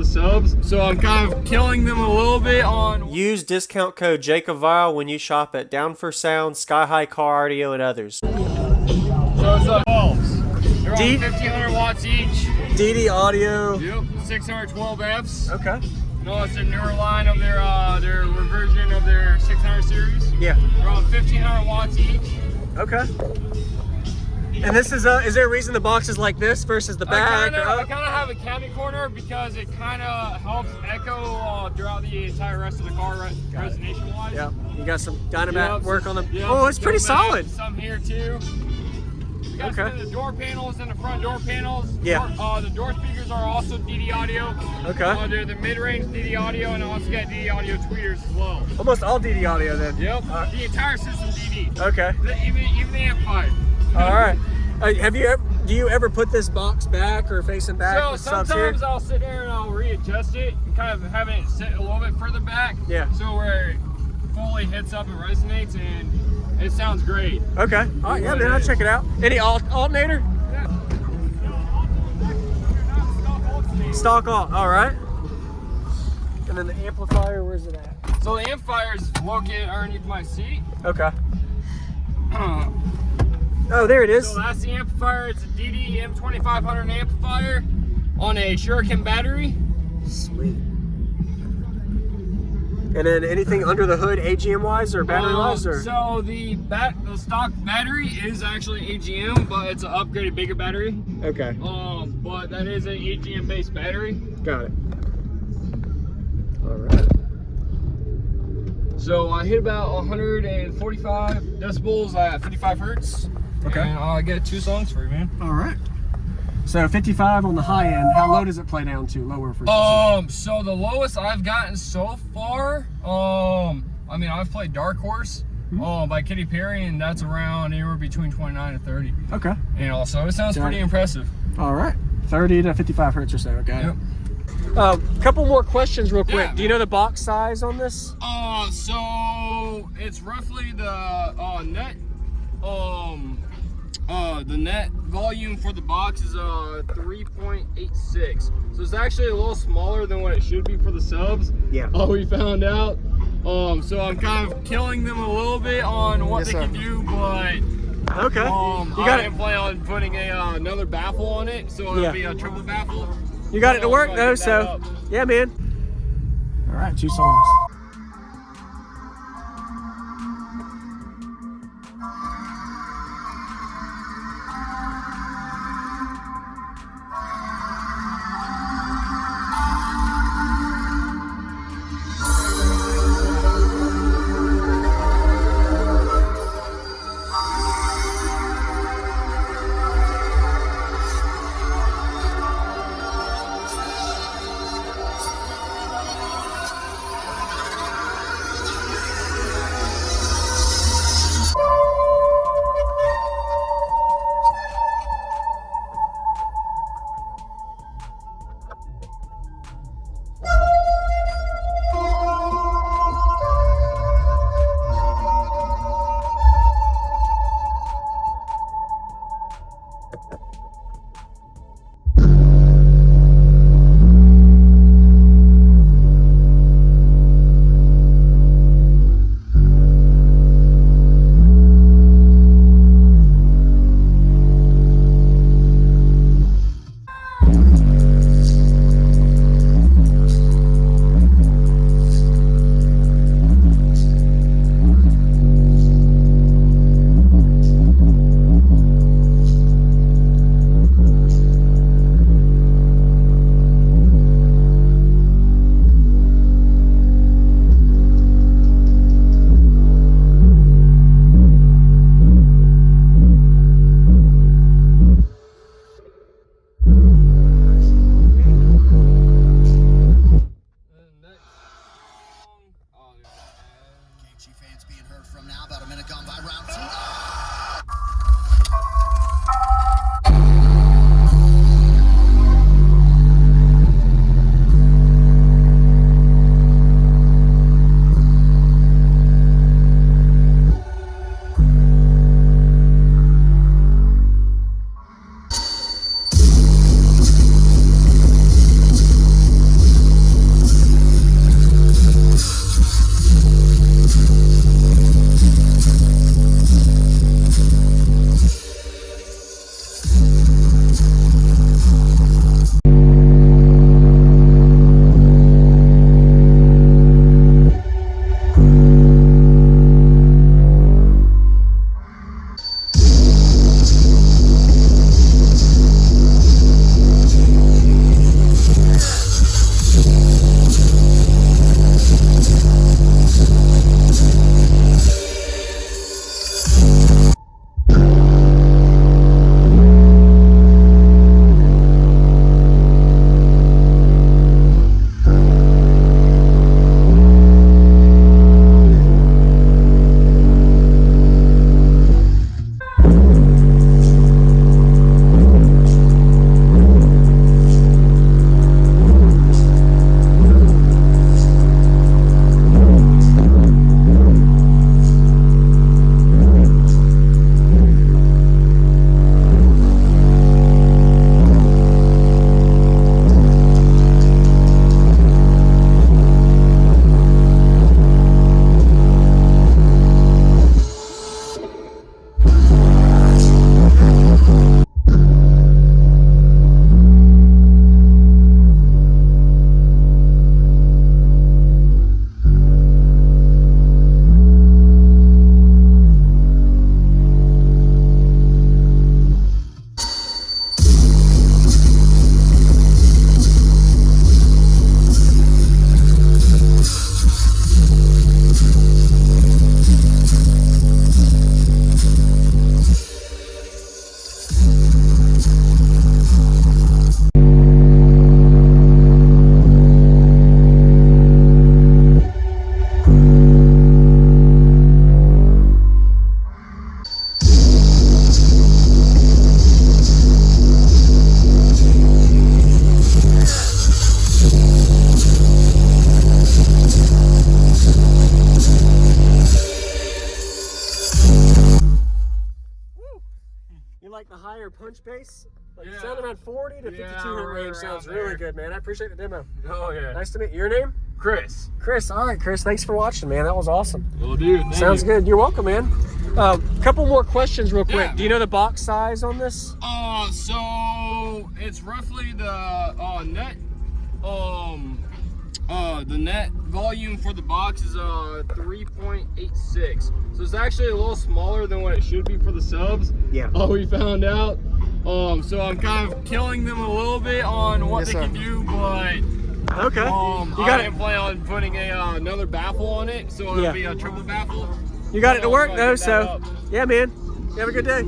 the subs, so I'm kind of killing them a little bit on. Use discount code JacobViral when you shop at Down for Sound, SkyHigh Car Audio, and others. So it's like 12s. They're on 1500 watts each. DD Audio. Yep, 612 Fs. Okay. No, it's a newer line of their reversion of their 600 series. Yeah. They're on 1500 watts each. Okay. And this is there a reason the box is like this versus the back? I kind of have a candy corner because it kind of helps echo throughout the entire rest of the car resonation wise. Yeah. You got some Dynamat work on them. Yep, Oh, it's pretty solid. Some here too. We got some of the door panels and the front door panels. Yeah. The door speakers are also DD audio. Okay. They're the mid-range DD audio, and I also got DD audio tweeters as well. Almost all DD Audio then. Yep. The entire system DD. Okay. Even the amplifier. All right. Do you ever put this box back or facing back? So with subs here? sometimes I'll sit there and I'll readjust it and kind of having it sit a little bit further back. Yeah. So where it fully hits up and resonates, and it sounds great. Okay. All right, yeah, man, I'll check it out. Any alternator? Yeah. Stock alt, all right. And then the amplifier, where's it at? So the amplifier is located underneath my seat. Okay. Oh, there it is. So that's the amplifier. It's a DD M2500 amplifier on a Shuriken battery. Sweet. And then anything under the hood AGM wise or battery wise? Or? So the stock battery is actually AGM, but it's an upgraded bigger battery. Okay. But that is an AGM based battery. Got it. All right. So I hit about 145 decibels at 55 hertz. Okay. And I get 2 songs for you, man. All right. So 55 on the high end. How low does it play down to? Lower for So the lowest I've gotten so far, I mean, I've played Dark Horse by Katy Perry, and that's around anywhere between 29 and 30. Okay. And also, it sounds pretty impressive. All right. 30 to 55 hertz or so. Okay. Yep. Couple more questions real quick. Yeah, do you know the box size on this? So it's roughly the net the net volume for the box is 3.86. So it's actually a little smaller than what it should be for the subs. Yeah. We found out. So I'm kind of killing them a little bit on what they can do, but okay. I didn't plan on putting another baffle on it, so it'll be a triple baffle. You got it to work though, so yeah, man. All right, 2 songs. amplifier punch bass. Like Yeah. sound around 40 to 52 hit right range sounds around really there. good, man. I appreciate the demo. Oh yeah. Nice to meet you. Your name? Chris. Chris. All right, Chris. Thanks for watching, man. That was awesome. Will do. Sounds good. You're welcome, man. Couple more questions real quick. Yeah, Do you know the box size on this? So it's roughly the net the net volume for the box is 3.86. So it's actually a little smaller than what it should be for the subs. Yeah. We found out. So I'm kind of killing them a little bit on what they can do, but Okay. I didn't plan on putting another baffle on it, so it'll be a triple baffle. You got it to work So I though, get that so up. yeah, man. You have a good day.